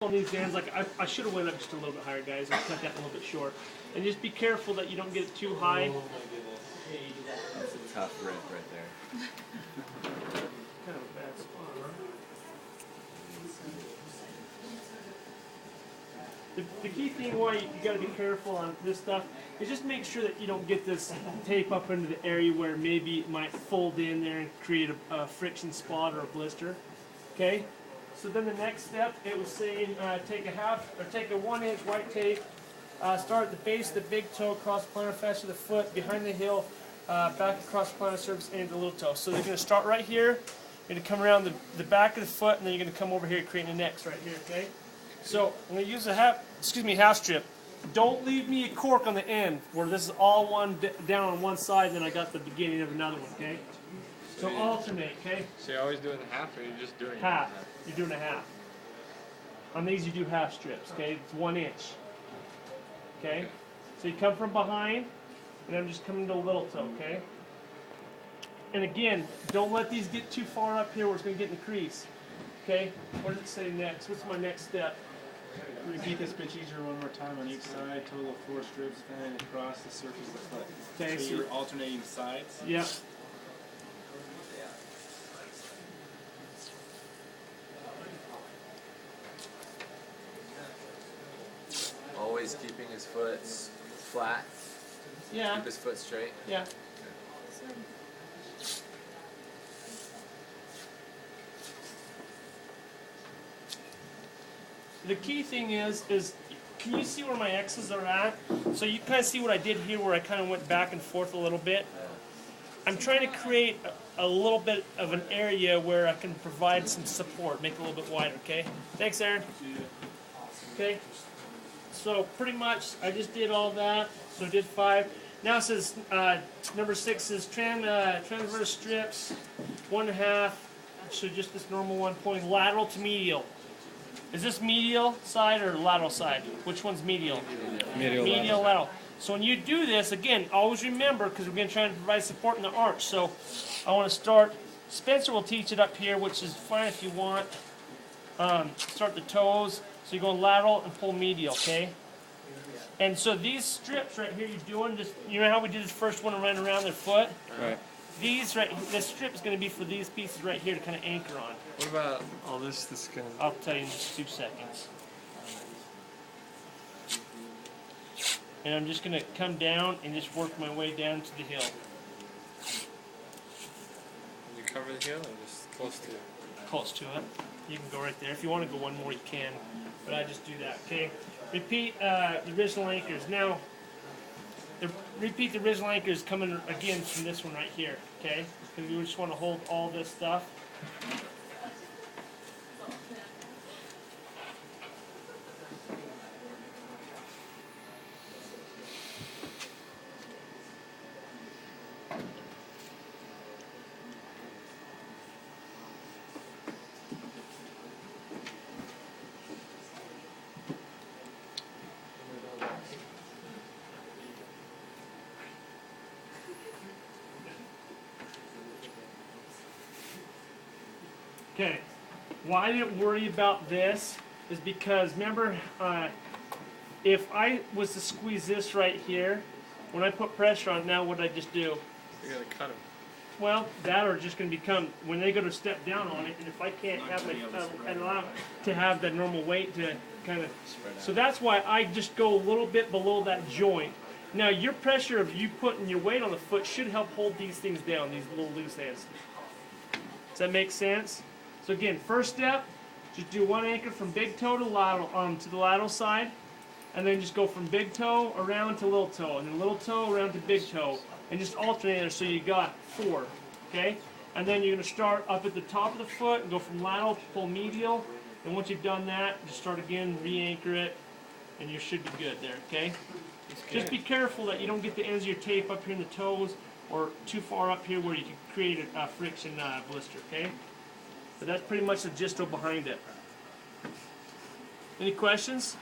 on these ends, like I should have went up just a little bit higher, guys. I cut that a little bit short. And just be careful that you don't get it too high. Oh my goodness. That's a tough rip right there. Kind of a bad spot, huh? The key thing why you got to be careful on this stuff is just make sure that you don't get this tape up into the area where maybe it might fold in there and create a friction spot or a blister. Okay? So then the next step, it was saying take a 1-inch white tape, start at the base of the big toe, across the plantar fascia of the foot, behind the heel, back across the plantar surface, and the little toe. So they're going to start right here. You're going to come around the back of the foot, and then you're going to come over here, creating an X right here. Okay. So I'm going to use a half strip. Don't leave me a cork on the end where this is all one down on one side, and then I got the beginning of another one. Okay. So alternate. Okay. So you're always doing the half, or you're just doing half? You're doing a half. On these, you do half strips. Okay. It's 1 inch. Okay. So you come from behind, and I'm just coming to a little toe. Okay. And again, don't let these get too far up here where it's going to get in the crease. Okay. What does it say next? What's my next step? Repeat this procedure one more time on each side. Total of 4 strips fanning across the surface of the foot. Okay, so you're alternating sides? Yep. Always keeping his foot flat. Yeah. Keep his foot straight. Yeah. The key thing is can you see where my X's are at? So you kind of see what I did here where I kind of went back and forth a little bit. I'm trying to create a little bit of an area where I can provide some support, make it a little bit wider, okay? Thanks, Aaron. Okay. So pretty much I just did all that. So I did 5. Now it says number 6 is transverse strips, 1.5. So just this normal one pointing lateral to medial. Is this medial side or lateral side? Which one's medial? Medial lateral. So when you do this, again, always remember, because we're going to try to provide support in the arch. So I want to start, Spencer will teach it up here, which is fine if you want. Start the toes. So you go lateral and pull medial, okay? And so these strips right here you're doing, just, you know how we did this first one and ran around their foot? Right. These right, this strip is going to be for these pieces right here to kind of anchor on. What about all this? This kind of. I'll tell you in just 2 seconds. And I'm just going to come down and just work my way down to the hill. You cover the heel or just close to it? Close to it. You can go right there. If you want to go one more, you can. But I just do that, okay? Repeat the original anchors. Now, repeat the original anchors coming again from this one right here, okay? Because we just want to hold all this stuff. Okay, why I didn't worry about this is because, remember, if I was to squeeze this right here, when I put pressure on, now what did I just do? You gotta cut them. Well, that are just going to become, when they go to step down on it, and if I can't have my, and allow to have that normal weight to kind of, so that's why I just go a little bit below that joint. Now, your pressure of you putting your weight on the foot should help hold these things down, these little loose ends. Does that make sense? So again, first step, just do 1 anchor from big toe to the lateral side, and then just go from big toe around to little toe, and then little toe around to big toe, and just alternate there so you got 4, okay? And then you're going to start up at the top of the foot and go from lateral to pull medial, and once you've done that, just start again, re-anchor it, and you should be good there, okay? Just be careful that you don't get the ends of your tape up here in the toes or too far up here where you can create a friction blister, okay? But that's pretty much the gist behind it. Any questions?